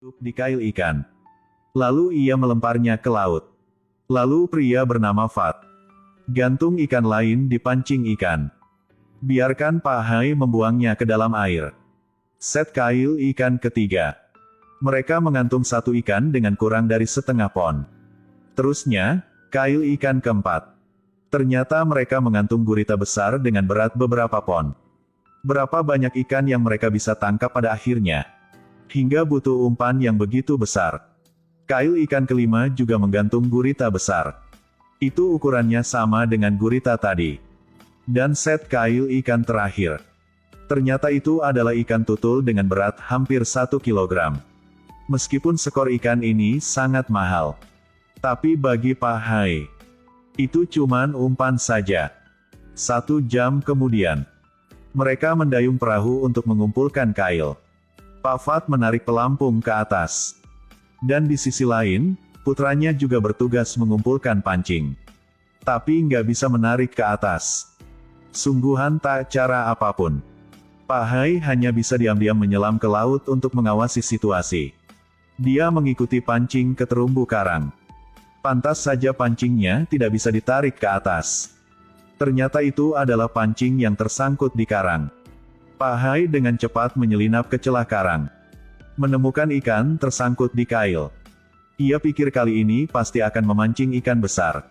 di kail ikan. Lalu ia melemparnya ke laut. Lalu pria bernama Fat gantung ikan lain dipancing ikan. Biarkan Pak Hai membuangnya ke dalam air. Set kail ikan ketiga. Mereka mengantung satu ikan dengan kurang dari setengah pon. Terusnya, kail ikan keempat. Ternyata mereka mengantung gurita besar dengan berat beberapa pon. Berapa banyak ikan yang mereka bisa tangkap pada akhirnya? Hingga butuh umpan yang begitu besar. Kail ikan kelima juga menggantung gurita besar. Itu ukurannya sama dengan gurita tadi. Dan set kail ikan terakhir. Ternyata itu adalah ikan tutul dengan berat hampir 1 kilogram. Meskipun skor ikan ini sangat mahal. Tapi bagi Pak Hai, itu cuman umpan saja. 1 jam kemudian, mereka mendayung perahu untuk mengumpulkan kail. Pak Fat menarik pelampung ke atas. Dan di sisi lain, putranya juga bertugas mengumpulkan pancing. Tapi nggak bisa menarik ke atas. Sungguhan tak cara apapun. Pak Hai hanya bisa diam-diam menyelam ke laut untuk mengawasi situasi. Dia mengikuti pancing ke terumbu karang. Pantas saja pancingnya tidak bisa ditarik ke atas. Ternyata itu adalah pancing yang tersangkut di karang. Pak Hai dengan cepat menyelinap ke celah karang. Menemukan ikan tersangkut di kail. Ia pikir kali ini pasti akan memancing ikan besar.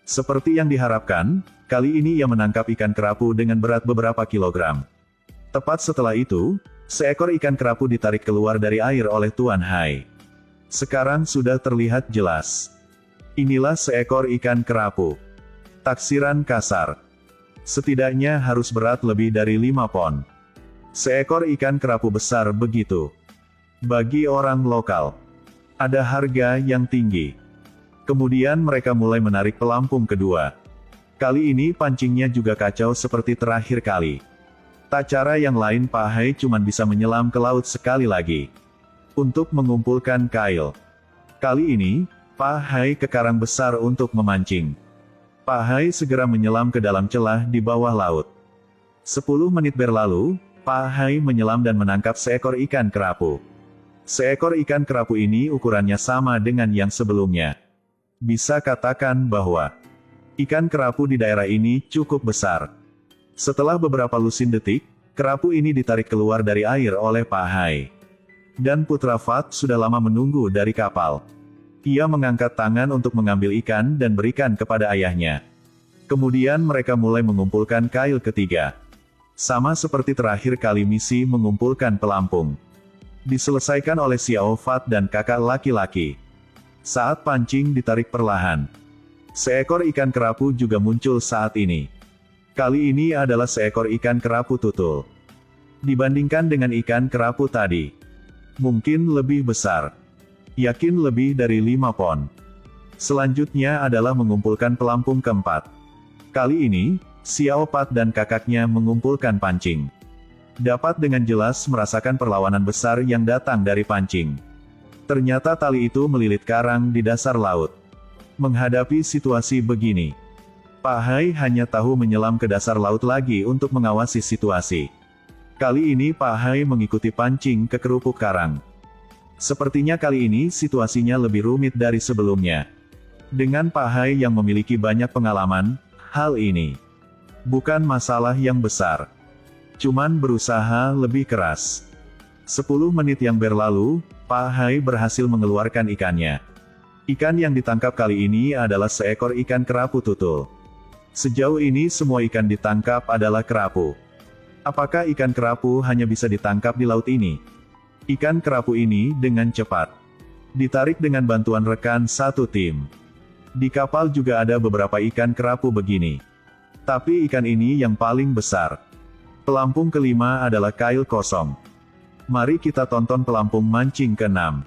Seperti yang diharapkan, kali ini ia menangkap ikan kerapu dengan berat beberapa kilogram. Tepat setelah itu, seekor ikan kerapu ditarik keluar dari air oleh Tuan Hai. Sekarang sudah terlihat jelas. Inilah seekor ikan kerapu. Taksiran kasar. Setidaknya harus berat lebih dari 5 pon. Seekor ikan kerapu besar begitu. Bagi orang lokal, ada harga yang tinggi. Kemudian mereka mulai menarik pelampung kedua. Kali ini pancingnya juga kacau seperti terakhir kali. Tak cara yang lain Pak Hai cuma bisa menyelam ke laut sekali lagi. Untuk mengumpulkan kail. Kali ini, Pak Hai ke karang besar untuk memancing. Pak Hai segera menyelam ke dalam celah di bawah laut. 10 menit berlalu, Pak Hai menyelam dan menangkap seekor ikan kerapu. Seekor ikan kerapu ini ukurannya sama dengan yang sebelumnya. Bisa katakan bahwa ikan kerapu di daerah ini cukup besar. Setelah beberapa lusin detik, kerapu ini ditarik keluar dari air oleh Pak Hai. Dan Putra Fat sudah lama menunggu dari kapal. Ia mengangkat tangan untuk mengambil ikan dan berikan kepada ayahnya. Kemudian mereka mulai mengumpulkan kail ketiga. Sama seperti terakhir kali misi mengumpulkan pelampung. Diselesaikan oleh Xiao Fat dan kakak laki-laki. Saat pancing ditarik perlahan. Seekor ikan kerapu juga muncul saat ini. Kali ini adalah seekor ikan kerapu tutul. Dibandingkan dengan ikan kerapu tadi, mungkin lebih besar. Yakin lebih dari 5 pon. Selanjutnya adalah mengumpulkan pelampung keempat. Kali ini, Xiao Pat dan kakaknya mengumpulkan pancing. Dapat dengan jelas merasakan perlawanan besar yang datang dari pancing. Ternyata tali itu melilit karang di dasar laut. Menghadapi situasi begini, Pak Hai hanya tahu menyelam ke dasar laut lagi untuk mengawasi situasi. Kali ini Pak Hai mengikuti pancing ke kerupuk karang. Sepertinya kali ini situasinya lebih rumit dari sebelumnya. Dengan Pak Hai yang memiliki banyak pengalaman, hal ini bukan masalah yang besar. Cuman berusaha lebih keras. 10 menit yang berlalu, Pak Hai berhasil mengeluarkan ikannya. Ikan yang ditangkap kali ini adalah seekor ikan kerapu tutul. Sejauh ini semua ikan ditangkap adalah kerapu. Apakah ikan kerapu hanya bisa ditangkap di laut ini? Ikan kerapu ini dengan cepat ditarik dengan bantuan rekan satu tim. Di kapal juga ada beberapa ikan kerapu begini. Tapi ikan ini yang paling besar. Pelampung kelima adalah kail kosong. Mari kita tonton pelampung mancing ke-6.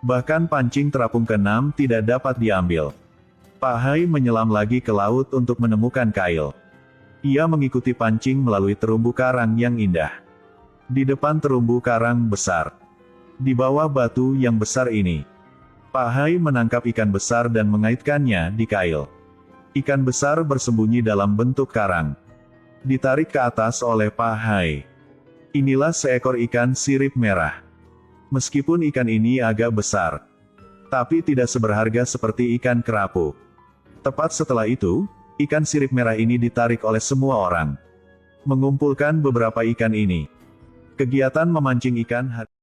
Bahkan pancing terapung ke-6 tidak dapat diambil. Pak Hai menyelam lagi ke laut untuk menemukan kail. Ia mengikuti pancing melalui terumbu karang yang indah. Di depan terumbu karang besar. Di bawah batu yang besar ini, Pak Hai menangkap ikan besar dan mengaitkannya di kail. Ikan besar bersembunyi dalam bentuk karang. Ditarik ke atas oleh Pak Hai. Inilah seekor ikan sirip merah. Meskipun ikan ini agak besar, tapi tidak seberharga seperti ikan kerapu. Tepat setelah itu, ikan sirip merah ini ditarik oleh semua orang. Mengumpulkan beberapa ikan ini. Kegiatan memancing ikan